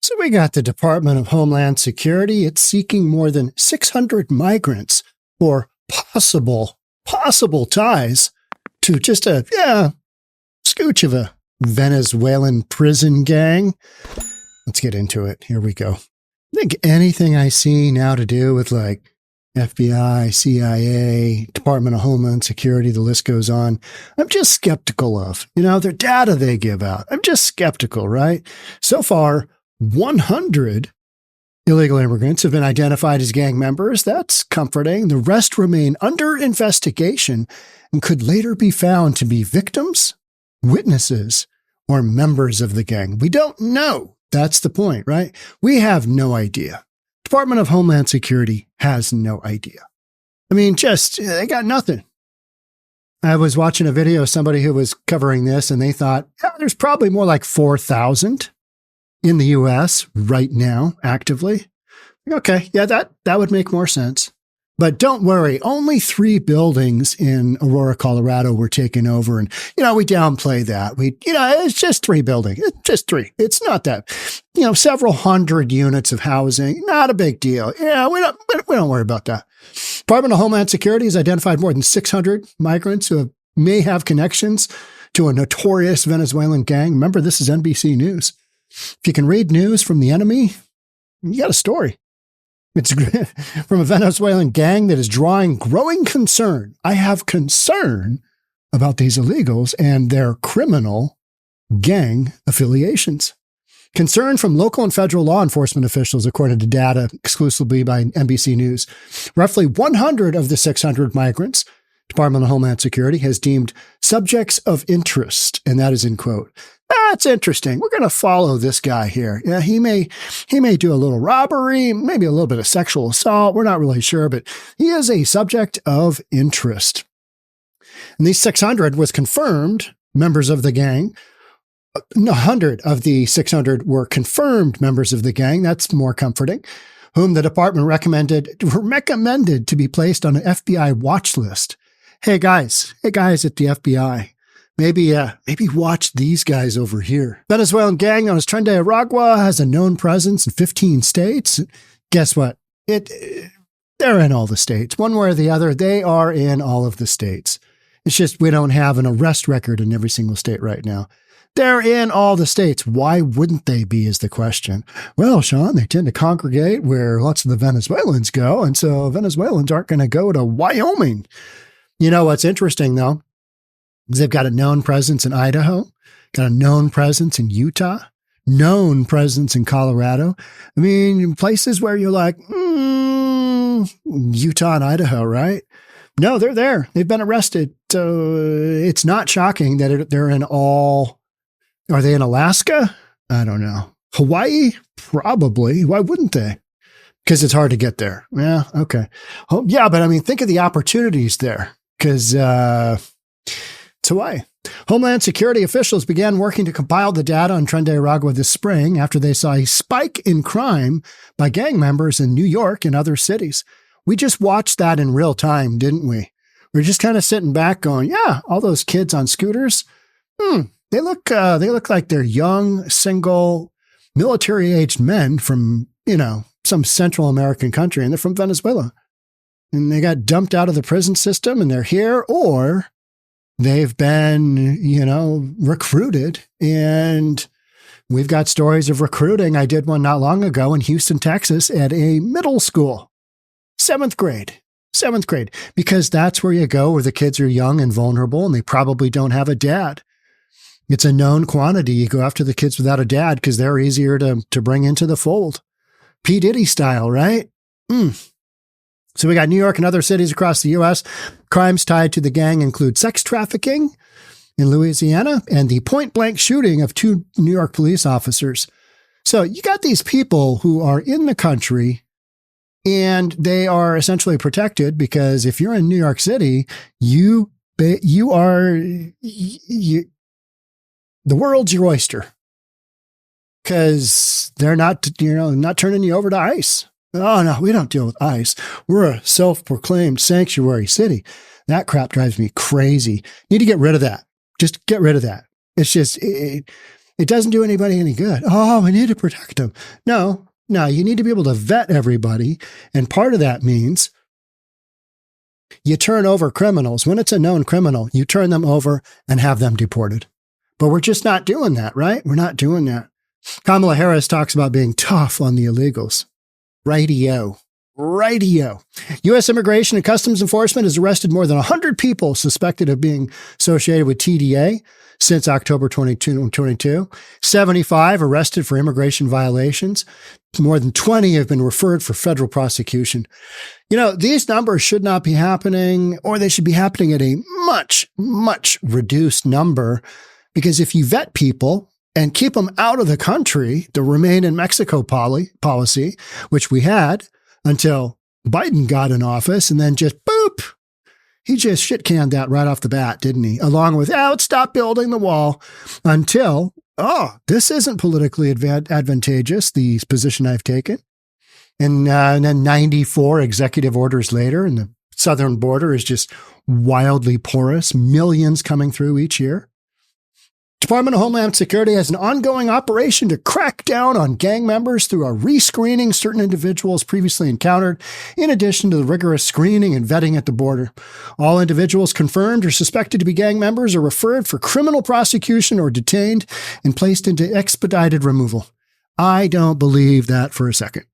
So we got the Department of Homeland Security. It's seeking more than 600 migrants for possible ties to just a scooch of a Venezuelan prison gang. Let's get into it. Here we go. I think anything I see now to do with like FBI, CIA, Department of Homeland Security, the list goes on, I'm just skeptical of. Their data they give out. I'm just skeptical, right? So far, 100 illegal immigrants have been identified as gang members. That's comforting. The rest remain under investigation and could later be found to be victims, witnesses, or members of the gang. We don't know. That's the point, right? We have no idea. Department of Homeland Security has no idea. They got nothing. I was watching a video of somebody who was covering this, and they thought, there's probably more like 4,000 in the U.S. right now, actively. Okay, that would make more sense. But don't worry, only 3 buildings in Aurora, Colorado were taken over. And, we downplay that. It's just 3 buildings. It's just 3. It's not that, several hundred units of housing. Not a big deal. We don't worry about that. Department of Homeland Security has identified more than 600 migrants who may have connections to a notorious Venezuelan gang. Remember, this is NBC News. If you can read news from the enemy, you got a story. It's from a Venezuelan gang that is drawing growing concern. I have concern about these illegals and their criminal gang affiliations. Concern from local and federal law enforcement officials, according to data exclusively by NBC News. Roughly 100 of the 600 migrants, Department of Homeland Security has deemed subjects of interest, and that is in quote. That's interesting. We're going to follow this guy here. Yeah, he may do a little robbery, maybe a little bit of sexual assault. We're not really sure, but he is a subject of interest. And these 600 was confirmed members of the gang. 100 of the 600 were confirmed members of the gang. That's more comforting. Whom the department recommended to be placed on an FBI watch list. Hey guys at the FBI. Maybe watch these guys over here. Venezuelan gang known as Tren de Aragua has a known presence in 15 states. Guess what? They're in all the states. One way or the other, they are in all of the states. It's just we don't have an arrest record in every single state right now. They're in all the states. Why wouldn't they be is the question. Well, Sean, they tend to congregate where lots of the Venezuelans go, and so Venezuelans aren't going to go to Wyoming. What's interesting, though, they've got a known presence in Idaho, got a known presence in Utah, known presence in Colorado. Places where you're like, Utah and Idaho, right? No, they're there. They've been arrested. So it's not shocking that they're in all. Are they in Alaska? I don't know. Hawaii? Probably. Why wouldn't they? Because it's hard to get there. Yeah, okay. Oh, yeah, but think of the opportunities there. Because it's Hawaii. Homeland Security officials began working to compile the data on Tren de Aragua this spring after they saw a spike in crime by gang members in New York and other cities. We just watched that in real time, didn't we? We're just kind of sitting back going, yeah, all those kids on scooters, they look like they're young, single, military-aged men from, some Central American country, and they're from Venezuela. And they got dumped out of the prison system and they're here, or they've been, recruited. And we've got stories of recruiting. I did one not long ago in Houston, Texas at a middle school, 7th grade, because that's where you go where the kids are young and vulnerable and they probably don't have a dad. It's a known quantity. You go after the kids without a dad because they're easier to bring into the fold. P. Diddy style, right? So we got New York and other cities across the U.S. Crimes tied to the gang include sex trafficking in Louisiana and the point-blank shooting of 2 New York police officers. So you got these people who are in the country and they are essentially protected because if you're in New York City, the world's your oyster because they're not turning you over to ICE. Oh, no, we don't deal with ICE. We're a self-proclaimed sanctuary city. That crap drives me crazy. Need to get rid of that. Just get rid of that. It's just, It doesn't do anybody any good. Oh, we need to protect them. No, you need to be able to vet everybody. And part of that means you turn over criminals. When it's a known criminal, you turn them over and have them deported. But we're just not doing that, right? We're not doing that. Kamala Harris talks about being tough on the illegals. Radio. U.S. Immigration and Customs Enforcement has arrested more than 100 people suspected of being associated with TDA since October 2022. 75 arrested for immigration violations. More than 20 have been referred for federal prosecution. These numbers should not be happening, or they should be happening at a much, much reduced number, because if you vet people and keep them out of the country, the Remain in Mexico policy, which we had until Biden got in office, and then just boop, he just shit-canned that right off the bat, didn't he? Along with, let's stop building the wall until, this isn't politically advantageous, the position I've taken. And then 94 executive orders later, and the southern border is just wildly porous, millions coming through each year. Department of Homeland Security has an ongoing operation to crack down on gang members through a rescreening certain individuals previously encountered, in addition to the rigorous screening and vetting at the border. All individuals confirmed or suspected to be gang members are referred for criminal prosecution or detained and placed into expedited removal. I don't believe that for a second.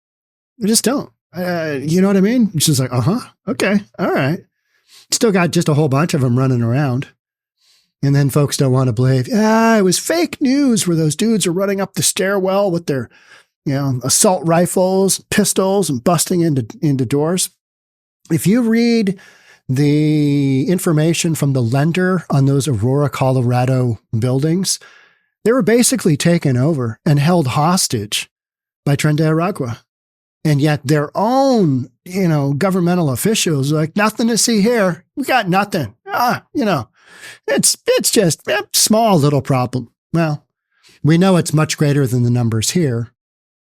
I just don't. You know what I mean? It's just like, okay, all right. Still got just a whole bunch of them running around. And then folks don't want to believe, it was fake news where those dudes are running up the stairwell with their, assault rifles, pistols, and busting into doors. If you read the information from the lender on those Aurora, Colorado buildings, they were basically taken over and held hostage by Tren de Aragua. And yet their own, governmental officials are like, nothing to see here. We got nothing. It's just a small little problem. Well, we know it's much greater than the numbers here,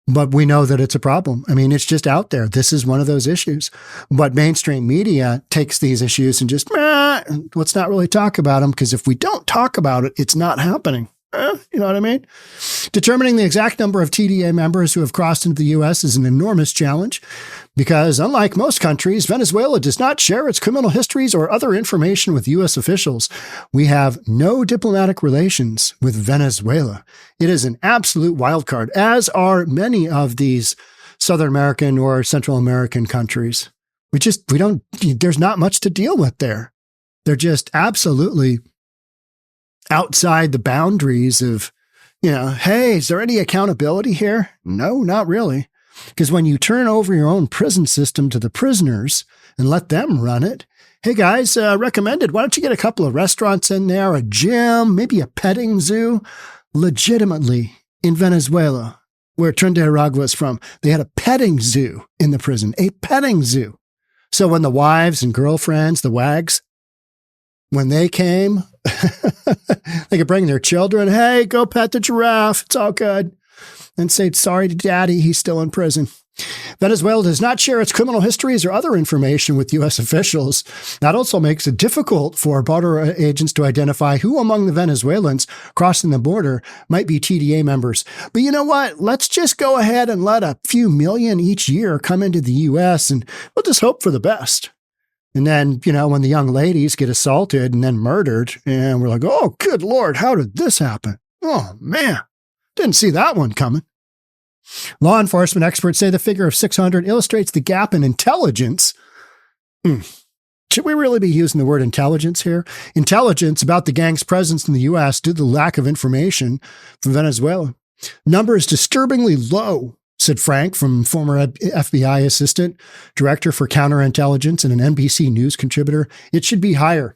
but we know that it's a problem. I mean, it's just out there. This is one of those issues. But mainstream media takes these issues and just, let's not really talk about them, because if we don't talk about it, it's not happening. You know what I mean? Determining the exact number of TDA members who have crossed into the U.S. is an enormous challenge because, unlike most countries, Venezuela does not share its criminal histories or other information with U.S. officials. We have no diplomatic relations with Venezuela. It is an absolute wild card, as are many of these Southern American or Central American countries. There's not much to deal with there. They're just absolutely outside the boundaries of, hey, is there any accountability here? No, not really. Because when you turn over your own prison system to the prisoners and let them run it, hey guys, recommended, why don't you get a couple of restaurants in there, a gym, maybe a petting zoo? Legitimately, in Venezuela, where Tren de Aragua is from, they had a petting zoo in the prison, a petting zoo. So when the wives and girlfriends, the wags, when they came, they could bring their children. Hey, go pet the giraffe. It's all good. And say sorry to daddy. He's still in prison. Venezuela does not share its criminal histories or other information with U.S. officials. That also makes it difficult for border agents to identify who among the Venezuelans crossing the border might be TDA members. But you know what? Let's just go ahead and let a few million each year come into the U.S. and we'll just hope for the best. And then, when the young ladies get assaulted and then murdered, and we're like, oh, good Lord, how did this happen? Oh, man, didn't see that one coming. Law enforcement experts say the figure of 600 illustrates the gap in intelligence. Should we really be using the word intelligence here? Intelligence about the gang's presence in the U.S. due to the lack of information from Venezuela. Number is disturbingly low, said Frank, from former FBI assistant director for counterintelligence and an NBC News contributor. It should be higher.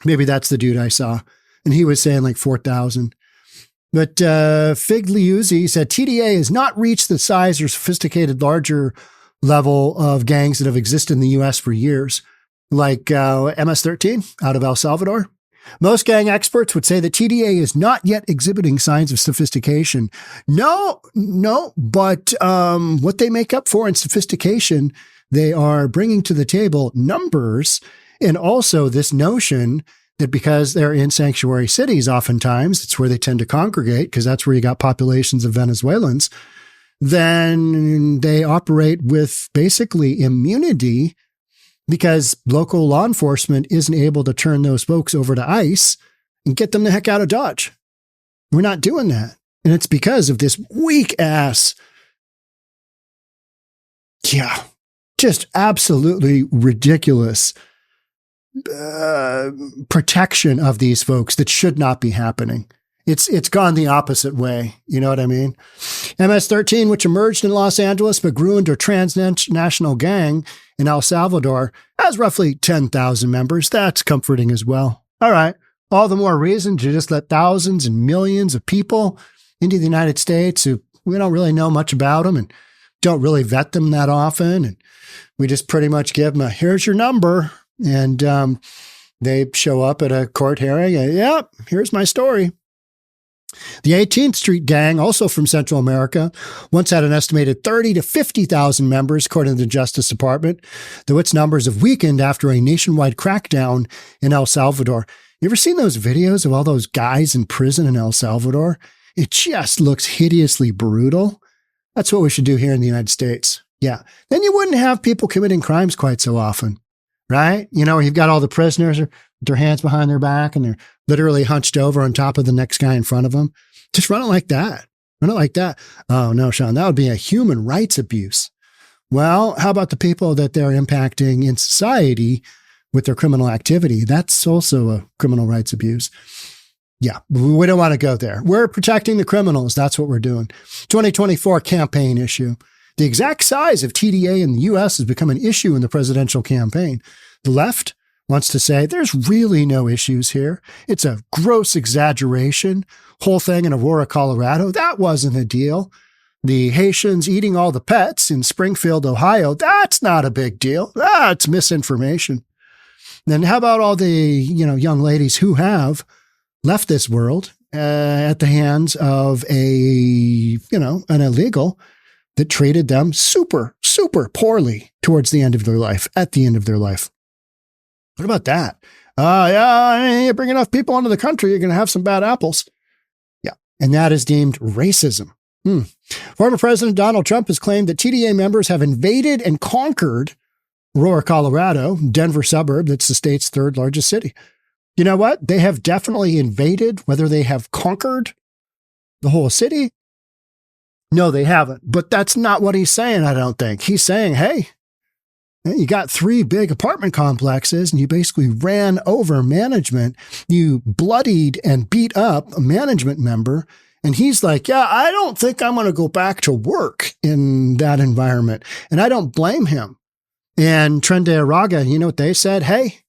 Maybe that's the dude I saw. And he was saying like 4,000. But Figliuzzi said TDA has not reached the size or sophisticated larger level of gangs that have existed in the U.S. for years, like MS-13 out of El Salvador. Most gang experts would say that TDA is not yet exhibiting signs of sophistication. No, but what they make up for in sophistication, they are bringing to the table numbers and also this notion that because they're in sanctuary cities, oftentimes it's where they tend to congregate because that's where you got populations of Venezuelans, then they operate with basically immunity because local law enforcement isn't able to turn those folks over to ICE and get them the heck out of Dodge. We're not doing that. And it's because of this weak ass, just absolutely ridiculous protection of these folks that should not be happening. It's gone the opposite way. You know what I mean? MS-13, which emerged in Los Angeles but grew into a transnational gang in El Salvador, has roughly 10,000 members. That's comforting as well. All right. All the more reason to just let thousands and millions of people into the United States who we don't really know much about them and don't really vet them that often. And we just pretty much give them here's your number. And they show up at a court hearing. And, yep, here's my story. The 18th Street Gang, also from Central America, once had an estimated 30 to 50,000 members, according to the Justice Department, though its numbers have weakened after a nationwide crackdown in El Salvador. You ever seen those videos of all those guys in prison in El Salvador? It just looks hideously brutal. That's what we should do here in the United States. Yeah. Then you wouldn't have people committing crimes quite so often, right? You know, you've got all the prisoners with their hands behind their back and they're literally hunched over on top of the next guy in front of them. Just run it like that. Run it like that. Oh, no, Sean, that would be a human rights abuse. Well, how about the people that they're impacting in society with their criminal activity? That's also a criminal rights abuse. Yeah, we don't want to go there. We're protecting the criminals. That's what we're doing. 2024 campaign issue. The exact size of TDA in the U.S. has become an issue in the presidential campaign. The left wants to say there's really no issues here. It's a gross exaggeration. Whole thing in Aurora, Colorado, that wasn't a deal. The Haitians eating all the pets in Springfield, Ohio, that's not a big deal. That's misinformation. Then how about all the, young ladies who have left this world at the hands of an illegal that treated them super, super poorly towards the end of their life, at the end of their life. What about that? You bring enough people into the country, you're going to have some bad apples. Yeah. And that is deemed racism. Former President Donald Trump has claimed that TDA members have invaded and conquered Aurora, Colorado, Denver suburb. That's the state's third largest city. You know what? They have definitely invaded. Whether they have conquered the whole city, no, they haven't. But that's not what he's saying, I don't think. He's saying, hey, you got 3 big apartment complexes and you basically ran over management. You bloodied and beat up a management member. And he's like, yeah, I don't think I'm going to go back to work in that environment. And I don't blame him. And Tren de Aragua, you know what they said? Hey,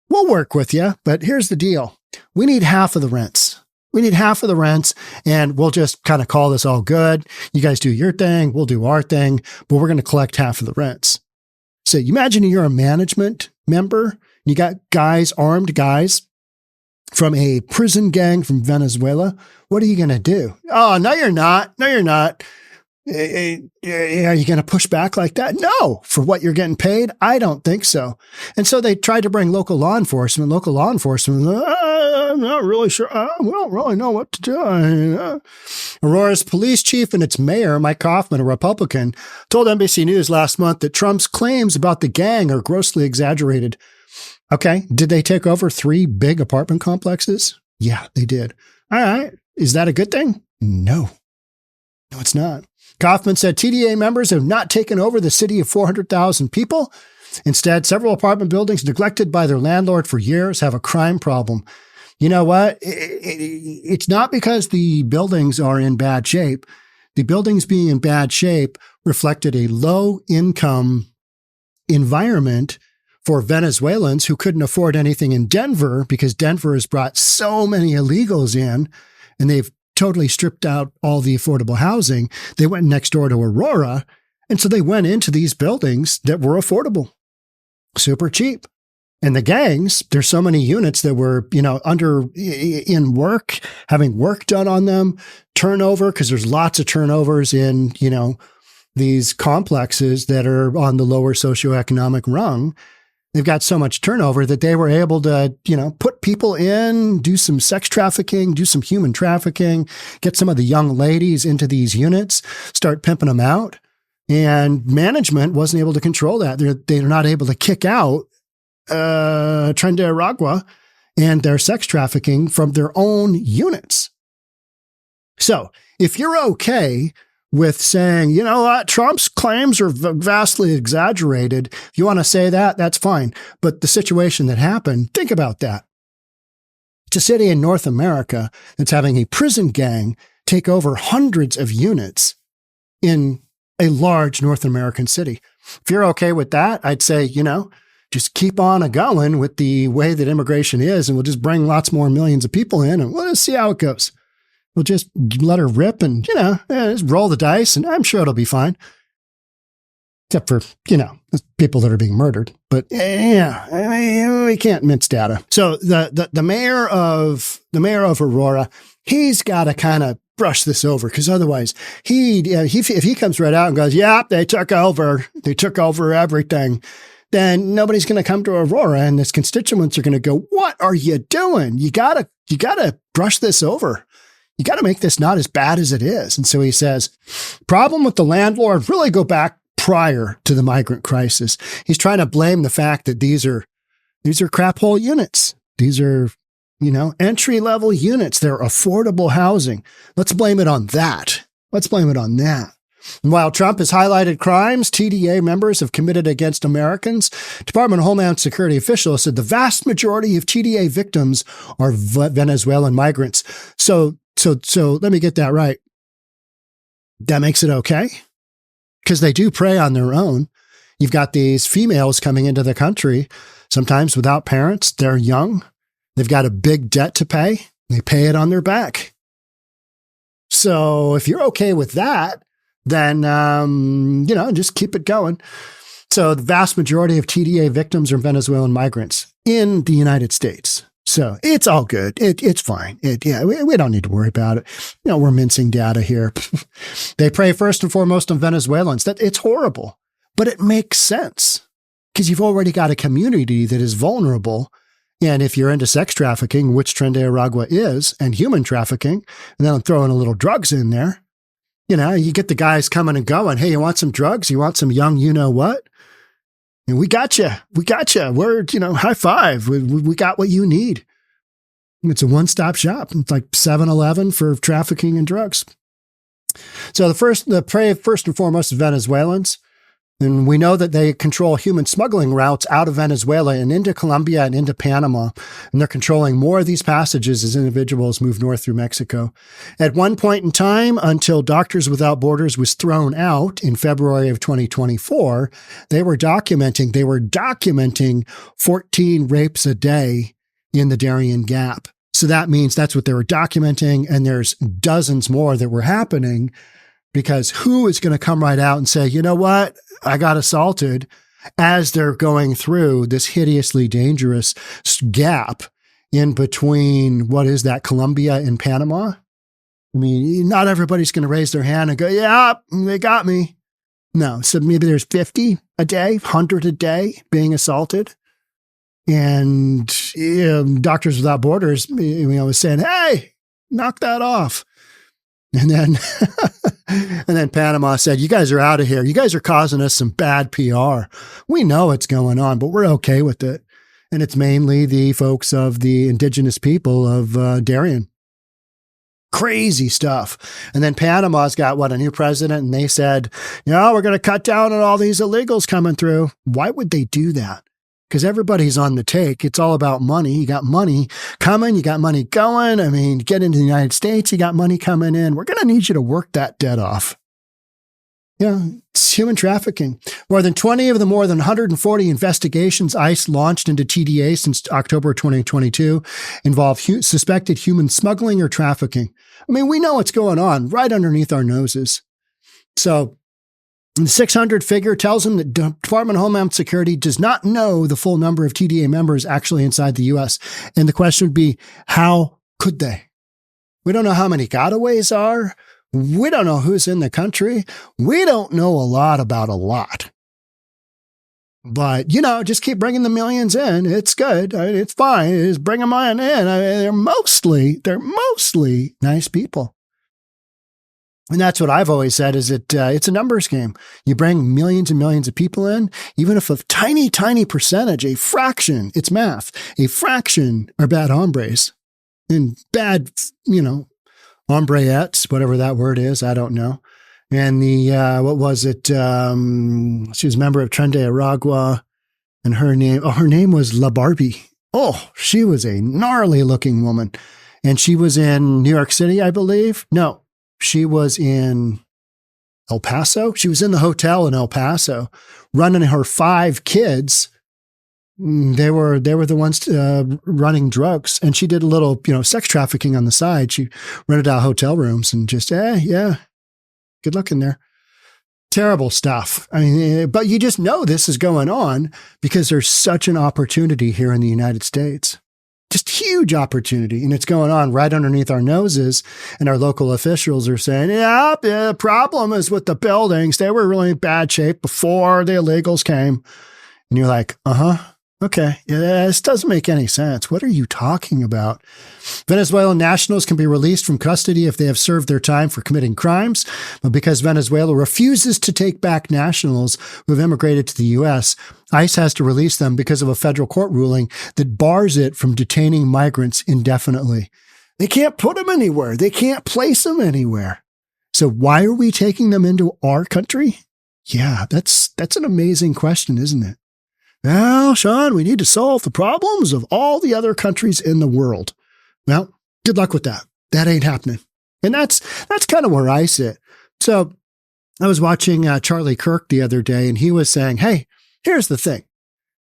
we'll work with you, but here's the deal. We need half of the rents. We need half of the rents, and we'll just kind of call this all good. You guys do your thing, we'll do our thing, but we're going to collect half of the rents. So you imagine you're a management member, you got guys, armed guys from a prison gang from Venezuela. What are you going to do? Oh, no, you're not. No, you're not. Are you going to push back like that? No. For what you're getting paid? I don't think so. And so they tried to bring local law enforcement. I'm not really sure. We don't really know what to do. Aurora's police chief and its mayor, Mike Kaufman, a Republican, told NBC News last month that Trump's claims about the gang are grossly exaggerated. Okay. Did they take over 3 big apartment complexes? Yeah, they did. All right. Is that a good thing? No. No, it's not. Kaufman said TDA members have not taken over the city of 400,000 people. Instead, several apartment buildings neglected by their landlord for years have a crime problem. You know what? It's not because the buildings are in bad shape. The buildings being in bad shape reflected a low-income environment for Venezuelans who couldn't afford anything in Denver because Denver has brought so many illegals in, and they've totally stripped out all the affordable housing. They went next door to Aurora, and so they went into these buildings that were affordable, super cheap. And the gangs, there's so many units that were, in work, having work done on them, turnover, because there's lots of turnovers in, these complexes that are on the lower socioeconomic rung. They've got so much turnover that they were able to, put people in, do some sex trafficking, do some human trafficking, get some of the young ladies into these units, start pimping them out. And management wasn't able to control that. They're not able to kick out Tren de Aragua and their sex trafficking from their own units. So if you're okay with saying, you know what, Trump's claims are vastly exaggerated, if you want to say that, that's fine. But the situation that happened, think about that. It's a city in North America that's having a prison gang take over hundreds of units in a large North American city. If you're okay with that, I'd say, just keep on going with the way that immigration is, and we'll just bring lots more millions of people in, and we'll just see how it goes. We'll just let her rip and, just roll the dice, and I'm sure it'll be fine. Except for, people that are being murdered. But we can't mince data. So the mayor of Aurora, he's got to kind of brush this over, because otherwise if he comes right out and goes, yeah, they took over everything, then nobody's going to come to Aurora, and his constituents are going to go, what are you doing? You gotta brush this over. You got to make this not as bad as it is. And so he says, problem with the landlord really go back prior to the migrant crisis. He's trying to blame the fact that these are crap hole units. These are, entry-level units. They're affordable housing. Let's blame it on that. And while Trump has highlighted crimes TDA members have committed against Americans, Department of Homeland Security officials said the vast majority of TDA victims are Venezuelan migrants. So let me get that right. That makes it okay? Because they do prey on their own. You've got these females coming into the country, sometimes without parents. They're young. They've got a big debt to pay. They pay it on their back. So if you're okay with that, then, just keep it going. So the vast majority of TDA victims are Venezuelan migrants in the United States. So it's all good. It's fine. We don't need to worry about it. We're mincing data here. They prey first and foremost on Venezuelans. It's horrible, but it makes sense because you've already got a community that is vulnerable. And if you're into sex trafficking, which Tren de Aragua is, and human trafficking, and then I'm throwing a little drugs in there, you get the guys coming and going. Hey, you want some drugs? You want some young, what? And we got you. We're, high five. We got what you need. It's a one-stop shop. It's like 7-Eleven for trafficking and drugs. So the prey first and foremost is Venezuelans. And we know that they control human smuggling routes out of Venezuela and into Colombia and into Panama. And they're controlling more of these passages as individuals move north through Mexico. At one point in time, until Doctors Without Borders was thrown out in February of 2024, they were documenting 14 rapes a day in the Darien Gap. So that means that's what they were documenting. And there's dozens more that were happening. Because who is going to come right out and say, you know what, I got assaulted, as they're going through this hideously dangerous gap in between, what is that, Colombia and Panama? I mean, not everybody's going to raise their hand and go, yeah, they got me. No, so maybe there's 50 a day, 100 a day being assaulted. And Doctors Without Borders, was saying, hey, knock that off. And then Panama said, you guys are out of here. You guys are causing us some bad PR. We know what's going on, but we're okay with it. And it's mainly the folks of the indigenous people of Darien. Crazy stuff. And then Panama's got a new president, and they said, we're going to cut down on all these illegals coming through. Why would they do that? Because everybody's on the take. It's all about money. You got money coming. You got money going. I mean, get into the United States. You got money coming in. We're going to need you to work that debt off. It's human trafficking. More than 20 of the more than 140 investigations ICE launched into TDA since October 2022 involve suspected human smuggling or trafficking. I mean, we know what's going on right underneath our noses. So, the 600 figure tells him that the Department of Homeland Security does not know the full number of TDA members actually inside the U.S. And the question would be, how could they? We don't know how many gotaways are. We don't know who's in the country. We don't know a lot about a lot. But, just keep bringing the millions in. It's good. It's fine. Just bring them on in. They're mostly nice people. And that's what I've always said is it's a numbers game. You bring millions and millions of people in, even if a tiny, tiny percentage, a fraction, it's math, a fraction are bad hombres and bad, hombreettes, whatever that word is. I don't know. And what was it? She was a member of Tren de Aragua, and her name was La Barbie. Oh, she was a gnarly looking woman. And she was in New York City, I believe. No, she was in El Paso. She was in the hotel in El Paso running her 5 kids. They were the ones running drugs. And she did a little, sex trafficking on the side. She rented out hotel rooms and just, yeah. Good luck in there. Terrible stuff. But you just know this is going on because there's such an opportunity here in the United States. Just huge opportunity. And it's going on right underneath our noses. And our local officials are saying, the problem is with the buildings. They were really in bad shape before the illegals came. And you're like, okay, this doesn't make any sense. What are you talking about? Venezuelan nationals can be released from custody if they have served their time for committing crimes. But because Venezuela refuses to take back nationals who have immigrated to the U.S., ICE has to release them because of a federal court ruling that bars it from detaining migrants indefinitely. They can't put them anywhere. They can't place them anywhere. So why are we taking them into our country? Yeah, that's an amazing question, isn't it? Well, Sean, we need to solve the problems of all the other countries in the world. Well, good luck with that. That ain't happening. And that's kind of where I sit. So I was watching Charlie Kirk the other day, and he was saying, hey, here's the thing.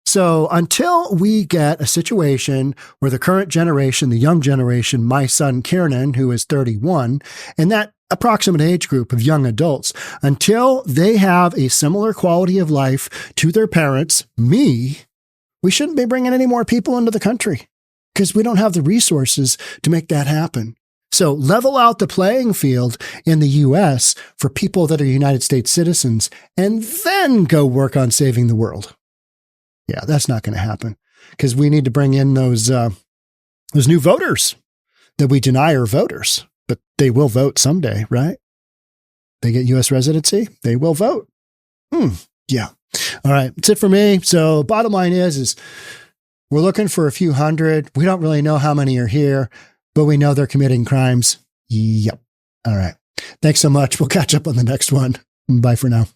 So until we get a situation where the current generation, the young generation, my son Kiernan, who is 31, and that approximate age group of young adults, until they have a similar quality of life to their parents, me, we shouldn't be bringing any more people into the country because we don't have the resources to make that happen. So level out the playing field in the U.S. for people that are United States citizens and then go work on saving the world. Yeah, that's not going to happen because we need to bring in those new voters that we deny are voters. But they will vote someday, right? They get U.S. residency, they will vote. Yeah. All right. That's it for me. So bottom line is we're looking for a few hundred. We don't really know how many are here, but we know they're committing crimes. Yep. All right. Thanks so much. We'll catch up on the next one. Bye for now.